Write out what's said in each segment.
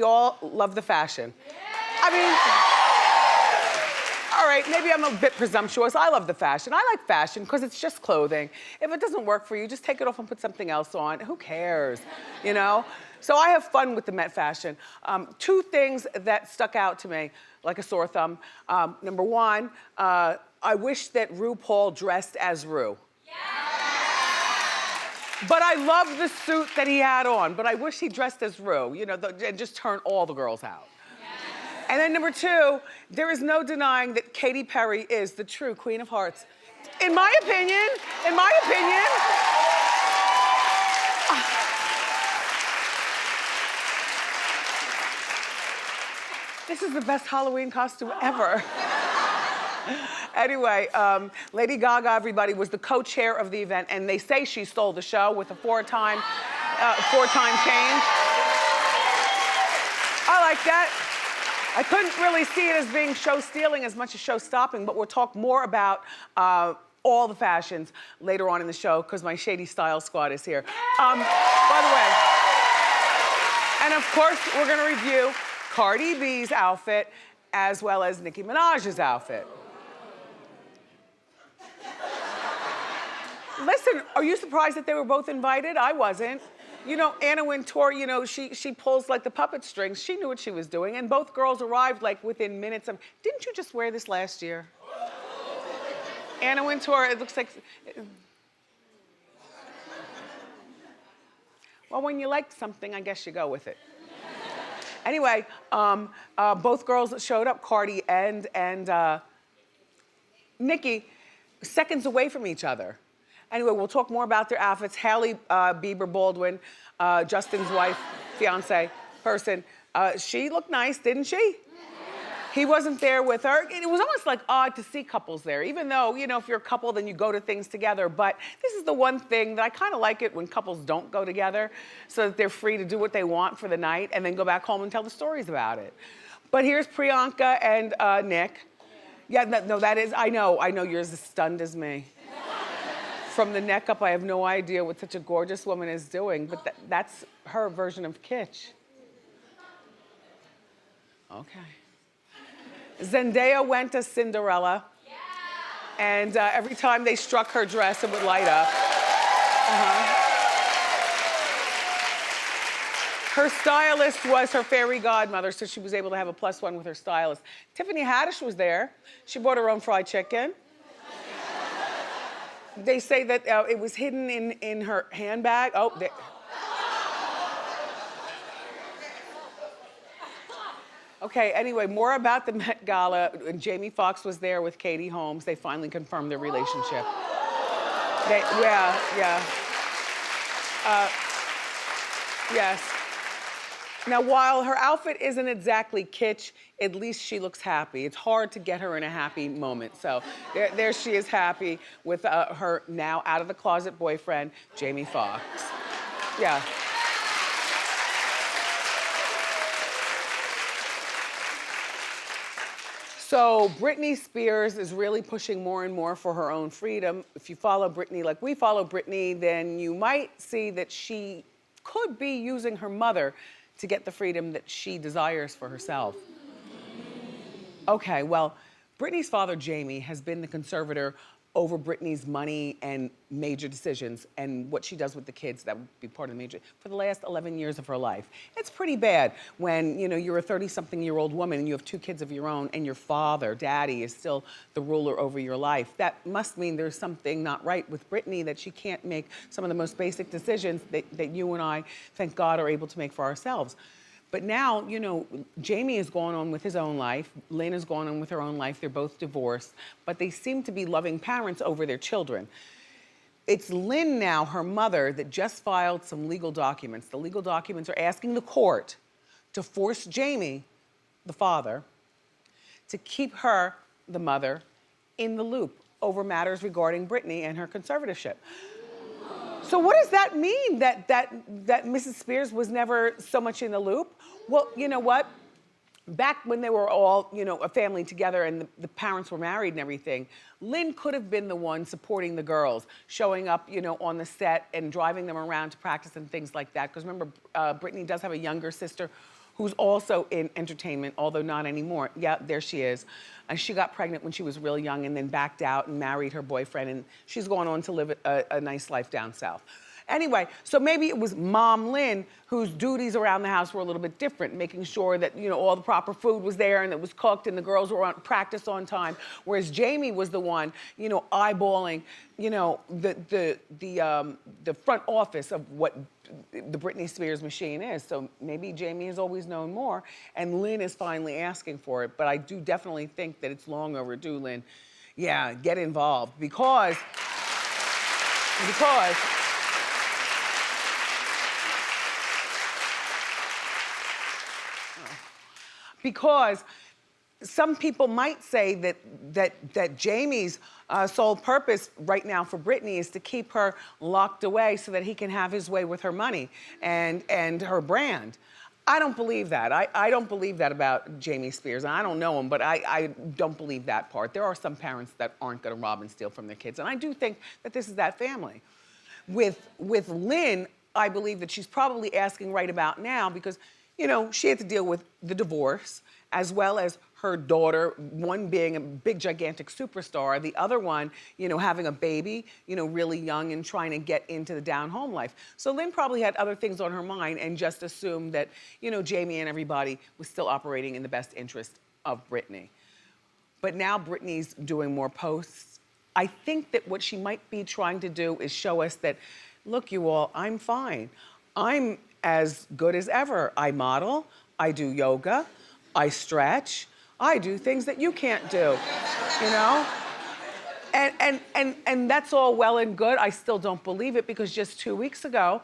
We all love the fashion. I mean, all right, maybe I'm a bit presumptuous. I love the fashion. I like fashion because it's just clothing. If it doesn't work for you, just take it off and put something else on. Who cares, you know? So I have fun with the Met fashion. Two things that stuck out to me like a sore thumb. Number one, I wish that RuPaul dressed as Ru. But I love the suit that he had on, but I wish he dressed as Ru, you know, and just turn all the girls out. Yes. And then number two, there is no denying that Katy Perry is the true Queen of Hearts. In my opinion, this is the best Halloween costume ever. Anyway, Lady Gaga, everybody, was the co-chair of the event, and they say she stole the show with a four-time change. I like that. I couldn't really see it as being show stealing as much as show stopping, but we'll talk more about all the fashions later on in the show because my Shady Style Squad is here. By the way, and of course, we're gonna review Cardi B's outfit as well as Nicki Minaj's outfit. Listen, are you surprised that they were both invited? I wasn't. You know, Anna Wintour, you know, she pulls like the puppet strings. She knew what she was doing, and both girls arrived like within minutes of, didn't you just wear this last year? Anna Wintour, it looks like, well, when you like something, I guess you go with it. Anyway, both girls showed up, Cardi and Nicki, seconds away from each other. Anyway, we'll talk more about their outfits. Hailey Bieber Baldwin, Justin's wife, fiance, person. She looked nice, didn't she? He wasn't there with her. It was almost like odd to see couples there, even though, you know, if you're a couple, then you go to things together. But this is the one thing that I kind of like it when couples don't go together so that they're free to do what they want for the night and then go back home and tell the stories about it. But here's Priyanka and Nick. Yeah, no, that is, I know you're as stunned as me. From the neck up, I have no idea what such a gorgeous woman is doing, but that's her version of kitsch. Okay. Zendaya went as Cinderella, and every time they struck her dress, it would light up. Her stylist was her fairy godmother, so she was able to have a +1 with her stylist. Tiffany Haddish was there. She brought her own fried chicken. They say that it was hidden in her handbag. Oh, okay, anyway, more about the Met Gala. Jamie Foxx was there with Katie Holmes. They finally confirmed their relationship. Yes. Now, while her outfit isn't exactly kitsch, at least she looks happy. It's hard to get her in a happy moment. So there she is, happy with her now out of the closet boyfriend, Jamie Foxx. Yeah. So Britney Spears is really pushing more and more for her own freedom. If you follow Britney like we follow Britney, then you might see that she could be using her mother to get the freedom that she desires for herself. Okay, well, Britney's father, Jamie, has been the conservator over Britney's money and major decisions and what she does with the kids that would be part of the major, for the last 11 years of her life. It's pretty bad when, you know, you're a 30-something-year-old woman and you have 2 kids of your own and your father, daddy, is still the ruler over your life. That must mean there's something not right with Britney, that she can't make some of the most basic decisions that you and I, thank God, are able to make for ourselves. But now, you know, Jamie is going on with his own life. Lynne is going on with her own life. They're both divorced, but they seem to be loving parents over their children. It's Lynne now, her mother, that just filed some legal documents. The legal documents are asking the court to force Jamie, the father, to keep her, the mother, in the loop over matters regarding Britney and her conservatorship. So what does that mean, that Mrs. Spears was never so much in the loop? Well, you know what? Back when they were all, you know, a family together and the parents were married and everything, Lynne could have been the one supporting the girls, showing up, you know, on the set and driving them around to practice and things like that. Because remember, Britney does have a younger sister who's also in entertainment, although not anymore. Yeah, there she is. And she got pregnant when she was real young and then backed out and married her boyfriend, and she's going on to live a nice life down south. Anyway, so maybe it was Mom Lynne whose duties around the house were a little bit different, making sure that, you know, all the proper food was there and it was cooked and the girls were on practice on time. Whereas Jamie was the one, you know, eyeballing, you know, the front office of what the Britney Spears machine is. So maybe Jamie has always known more and Lynne is finally asking for it. But I do definitely think that it's long overdue, Lynne. Yeah, get involved because some people might say that Jamie's sole purpose right now for Britney is to keep her locked away so that he can have his way with her money and her brand. I don't believe that. I don't believe that about Jamie Spears. I don't know him, but I don't believe that part. There are some parents that aren't gonna rob and steal from their kids, and I do think that this is that family. With Lynne, I believe that she's probably asking right about now because, you know, she had to deal with the divorce as well as her daughter, one being a big, gigantic superstar, the other one, you know, having a baby, you know, really young and trying to get into the down-home life. So Lynne probably had other things on her mind and just assumed that, you know, Jamie and everybody was still operating in the best interest of Britney. But now Britney's doing more posts. I think that what she might be trying to do is show us that, look, you all, I'm fine. I'm as good as ever. I model, I do yoga, I stretch, I do things that you can't do, you know? And that's all well and good. I still don't believe it because just 2 weeks ago,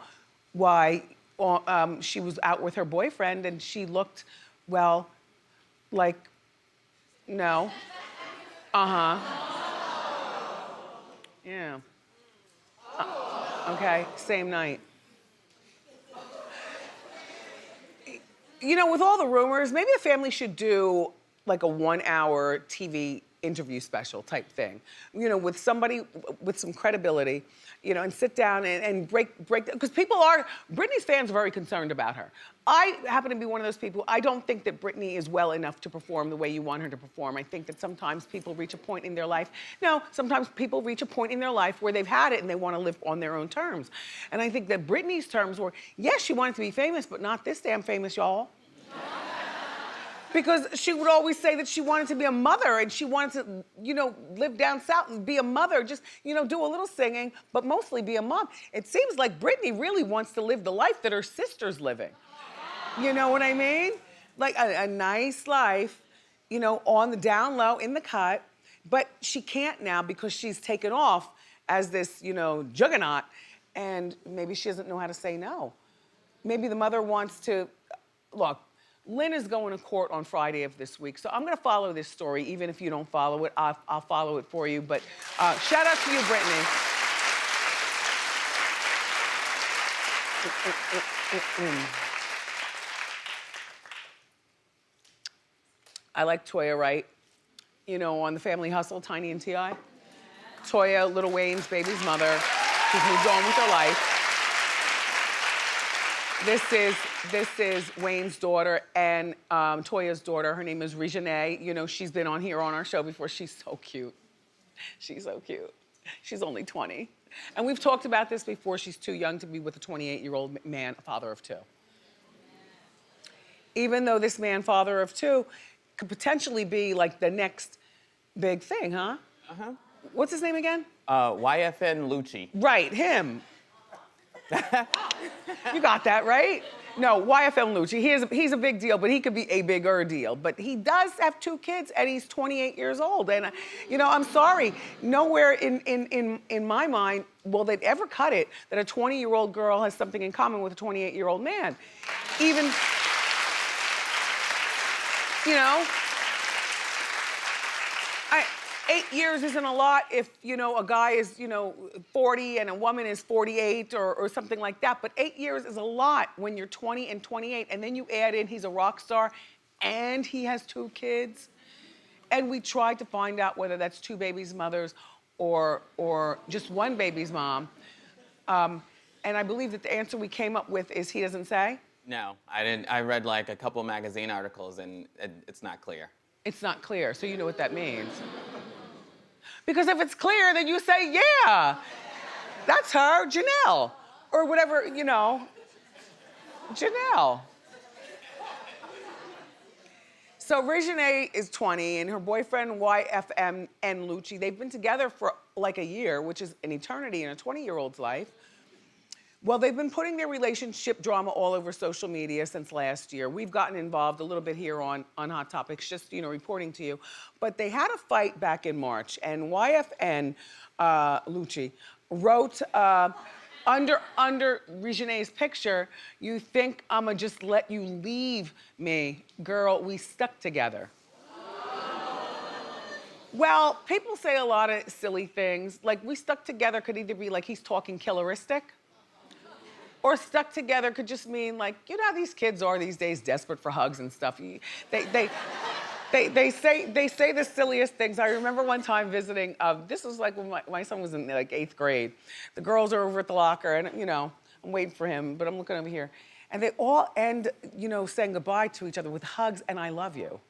she was out with her boyfriend and she looked, well, like, no. Uh-huh. Yeah. Okay, same night. You know, with all the rumors, maybe the family should do like a 1-hour TV interview special type thing. You know, with somebody with some credibility, you know, and sit down and break, because Britney's fans are very concerned about her. I happen to be one of those people. I don't think that Britney is well enough to perform the way you want her to perform. I think that sometimes people reach a point in their life. No, sometimes people reach a point in their life where they've had it and they want to live on their own terms. And I think that Britney's terms were, yes, she wanted to be famous, but not this damn famous, y'all. Because she would always say that she wanted to be a mother and she wanted to, you know, live down south and be a mother, just, you know, do a little singing, but mostly be a mom. It seems like Britney really wants to live the life that her sister's living. You know what I mean? Like a nice life, you know, on the down low, in the cut, but she can't now because she's taken off as this, you know, juggernaut, and maybe she doesn't know how to say no. Maybe the mother wants to, look, Lynne is going to court on Friday of this week, so I'm gonna follow this story, even if you don't follow it, I'll follow it for you, but shout out to you, Britney. I like Toya Wright, you know, on The Family Hustle, Tiny and T.I. Toya, Lil Wayne's baby's mother, she's moved on with her life. This is Wayne's daughter and Toya's daughter. Her name is Reginae. You know, she's been on here on our show before. She's so cute. She's so cute. She's only 20. And we've talked about this before. She's too young to be with a 28-year-old man, a father of 2. Even though this man, father of 2, could potentially be like the next big thing, huh? Uh-huh. What's his name again? YFN Lucci. Right, him. You got that, right? No, YFN Lucci, he's a big deal, but he could be a bigger deal. But he does have 2 kids and he's 28 years old. And, you know, I'm sorry, nowhere in my mind will they ever cut it that a 20-year-old girl has something in common with a 28-year-old man. Even, you know, 8 years isn't a lot if, you know, a guy is, you know, 40 and a woman is 48 or something like that. But 8 years is a lot when you're 20 and 28. And then you add in he's a rock star and he has 2 kids. And we tried to find out whether that's 2 babies' mothers or just 1 baby's mom. And I believe that the answer we came up with is he doesn't say. No, I didn't. I read like a couple magazine articles and it's not clear. It's not clear, so you know what that means. Because if it's clear, then you say, yeah, that's her, Janelle. Or whatever, you know, Janelle. So Reginae is 20 and her boyfriend YFM and Lucci, they've been together for like a year, which is an eternity in a 20-year-old's life. Well, they've been putting their relationship drama all over social media since last year. We've gotten involved a little bit here on Hot Topics, just, you know, reporting to you. But they had a fight back in March, and YFN, Lucci, wrote under Reginae's picture, "You think I'ma just let you leave me? Girl, we stuck together." Well, people say a lot of silly things. Like, we stuck together could either be like he's talking killeristic, or stuck together could just mean like, you know how these kids are these days, desperate for hugs and stuff. They say the silliest things. I remember one time visiting, this was like when my son was in like 8th grade. The girls are over at the locker and, you know, I'm waiting for him, but I'm looking over here. And they all end, you know, saying goodbye to each other with hugs and "I love you."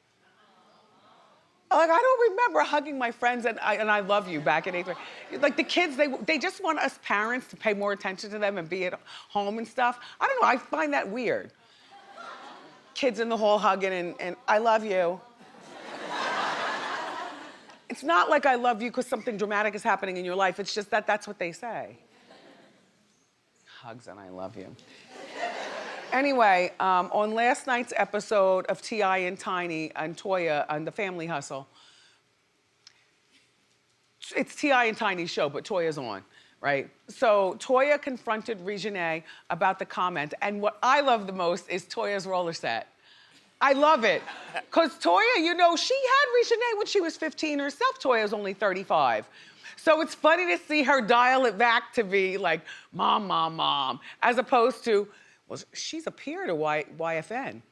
Like, I don't remember hugging my friends and I love you back in 8th grade. Like the kids, they just want us parents to pay more attention to them and be at home and stuff. I don't know, I find that weird. Kids in the hall hugging and "I love you." It's not like "I love you" because something dramatic is happening in your life. It's just that that's what they say. Hugs and "I love you." Anyway, on last night's episode of T.I. and Tiny and Toya on The Family Hustle, it's T.I. and Tiny's show, but Toya's on, right? So Toya confronted Reginae about the comment, and what I love the most is Toya's roller set. I love it, because Toya, you know, she had Reginae when she was 15 herself. Toya's only 35. So it's funny to see her dial it back to be like, "Mom, mom, mom," as opposed to, well, she's a peer to YFN.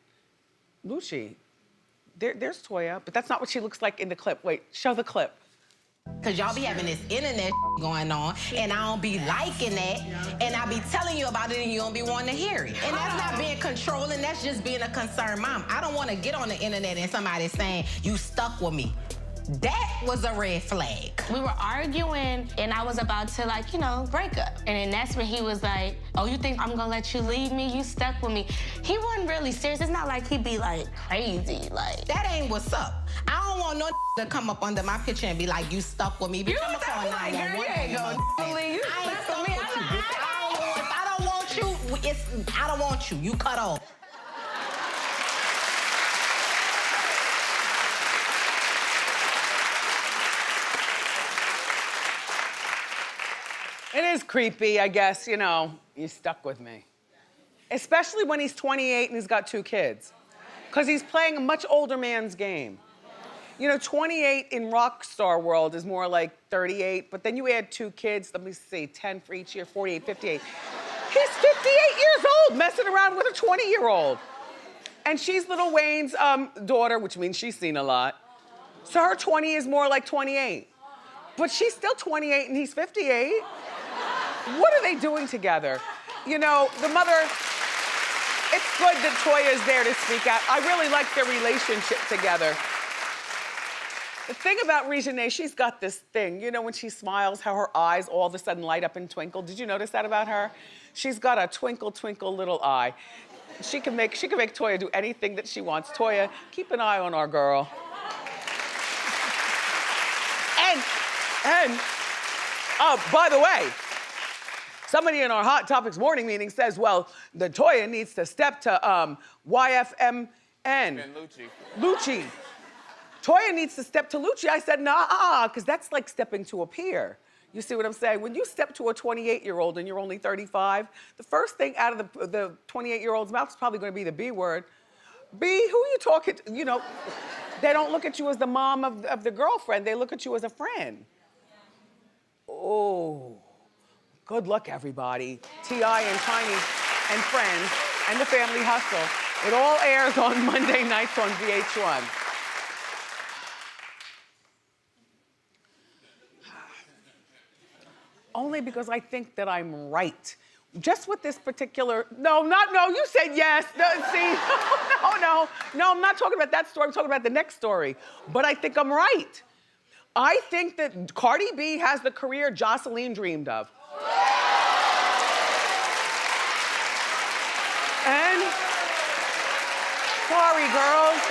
Lucci, there's Toya, but that's not what she looks like in the clip. Wait, show the clip. Cause y'all be having this internet going on, and I don't be liking that, and I be telling you about it, and you don't be wanting to hear it. And that's not being controlling, that's just being a concerned mom. I don't want to get on the internet and somebody saying, "You stuck with me." That was a red flag. We were arguing, and I was about to, like, you know, break up. And then that's when he was like, "Oh, you think I'm gonna let you leave me? You stuck with me." He wasn't really serious. It's not like he'd be, like, crazy, like. That ain't what's up. I don't want no to come up under my picture and be like, "You stuck with me." You know what that's like, girl? You ain't gonna leave. You stuck with me. If I don't want you, I don't want you. You cut off. It is creepy, I guess, you know, "You stuck with me." Especially when he's 28 and he's got 2 kids. Because he's playing a much older man's game. You know, 28 in rock star world is more like 38, but then you add 2 kids, let me see, 10 for each year, 48, 58. He's 58 years old messing around with a 20-year-old. And she's Lil Wayne's daughter, which means she's seen a lot. So her 20 is more like 28. But she's still 28 and he's 58. What are they doing together? You know, the mother, it's good that Toya is there to speak out. I really like their relationship together. The thing about Reginae, she's got this thing, you know, when she smiles, how her eyes all of a sudden light up and twinkle. Did you notice that about her? She's got a twinkle, twinkle little eye. She can make Toya do anything that she wants. Toya, keep an eye on our girl. And by the way, somebody in our Hot Topics morning meeting says, well, the Toya needs to step to YFMN. And Lucci. Lucci. Toya needs to step to Lucci. I said, nah, because that's like stepping to a peer. You see what I'm saying? When you step to a 28-year-old and you're only 35, the first thing out of the 28-year-old's mouth is probably gonna be the B word. B, who are you talking to? You know, they don't look at you as the mom of the girlfriend. They look at you as a friend. Oh. Good luck, everybody. T.I. and Tiny and Friends and The Family Hustle. It all airs on Monday nights on VH1. Only because I think that I'm right just with this particular, no, you said yes. No, see, no, I'm not talking about that story. I'm talking about the next story. But I think I'm right. I think that Cardi B has the career Joseline dreamed of. And, sorry, girls.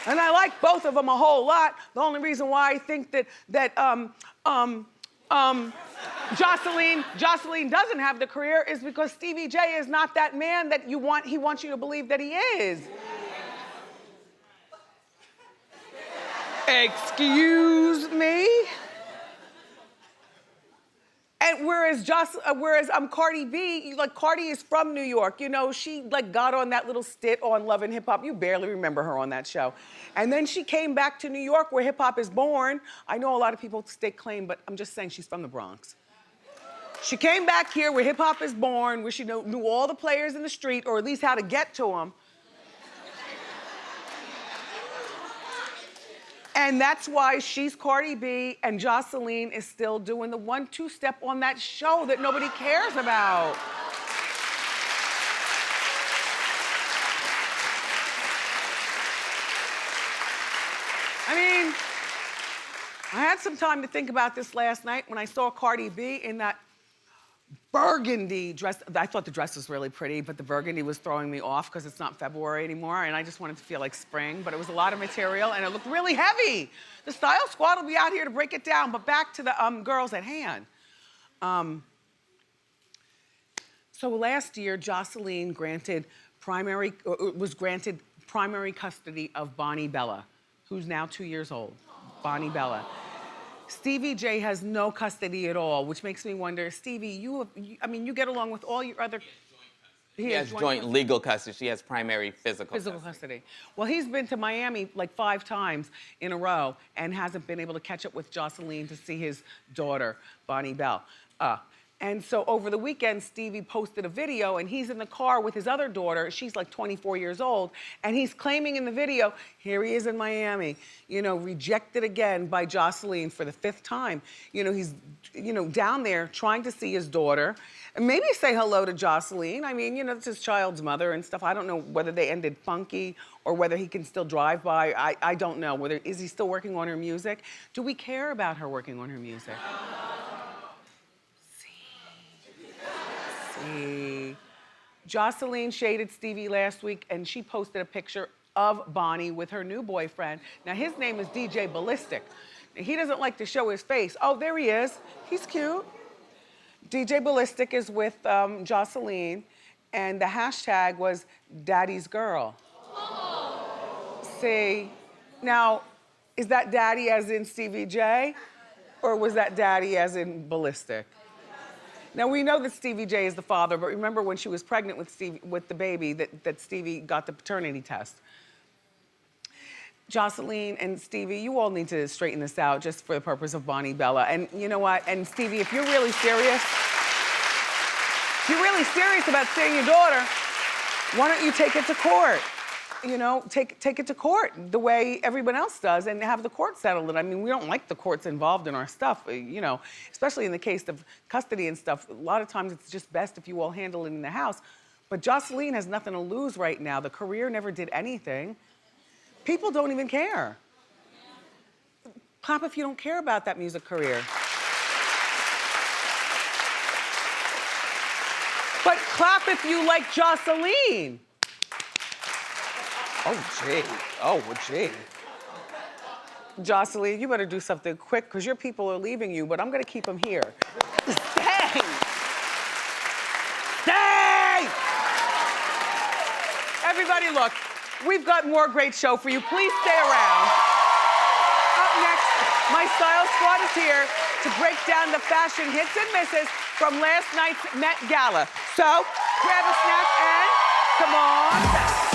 And I like both of them a whole lot. The only reason why I think that Joseline doesn't have the career is because Stevie J is not that man that he wants you to believe that he is. Excuse me? And whereas Cardi B, like Cardi is from New York, you know, she like got on that little stint on Love and Hip Hop. You barely remember her on that show. And then she came back to New York where hip hop is born. I know a lot of people stake claim, but I'm just saying she's from the Bronx. She came back here where hip hop is born, where she knew all the players in the street, or at least how to get to them. And that's why she's Cardi B and Joseline is still doing the 1-2 step on that show that nobody cares about. I mean, I had some time to think about this last night when I saw Cardi B in that burgundy dress. I thought the dress was really pretty, but the burgundy was throwing me off because it's not February anymore, and I just wanted to feel like spring, but it was a lot of material, and it looked really heavy. The style squad will be out here to break it down, but back to the girls at hand. So last year, Joseline was granted primary custody of Bonnie Bella, who's now 2 years old. Bonnie Bella. Stevie J has no custody at all, which makes me wonder, Stevie, you get along with all your other... He has joint legal custody. She has primary physical custody. Well, he's been to Miami like 5 times in a row and hasn't been able to catch up with Joseline to see his daughter, Bonnie Bell. And so over the weekend, Stevie posted a video and he's in the car with his other daughter. She's like 24 years old. And he's claiming in the video, here he is in Miami, you know, rejected again by Joseline for the 5th time. You know, he's, down there trying to see his daughter and maybe say hello to Joseline. I mean, it's his child's mother and stuff. I don't know whether they ended funky or whether he can still drive by. I don't know. Is he still working on her music? Do we care about her working on her music? Joseline shaded Stevie last week and she posted a picture of Bonnie with her new boyfriend. Now his name is DJ Ballistic. He doesn't like to show his face. Oh, there he is. He's cute. DJ Ballistic is with Joseline and the hashtag was Daddy's Girl. See, now, is that daddy as in Stevie J or was that daddy as in Ballistic? Now, we know that Stevie J is the father, but remember when she was pregnant with the baby that Stevie got the paternity test. Joseline and Stevie, you all need to straighten this out just for the purpose of Bonnie Bella. And you know what? And Stevie, if you're really serious about seeing your daughter, why don't you take it to court? Take it to court the way everyone else does and have the court settle it. I mean, we don't like the courts involved in our stuff, especially in the case of custody and stuff. A lot of times it's just best if you all handle it in the house. But Joseline has nothing to lose right now. The career never did anything. People don't even care. Clap if you don't care about that music career. But clap if you like Joseline. Oh, gee. Joseline, you better do something quick because your people are leaving you, but I'm gonna keep them here. Stay! Stay! Everybody look, we've got more great show for you. Please stay around. Up next, my style squad is here to break down the fashion hits and misses from last night's Met Gala. So, grab a snack and come on back.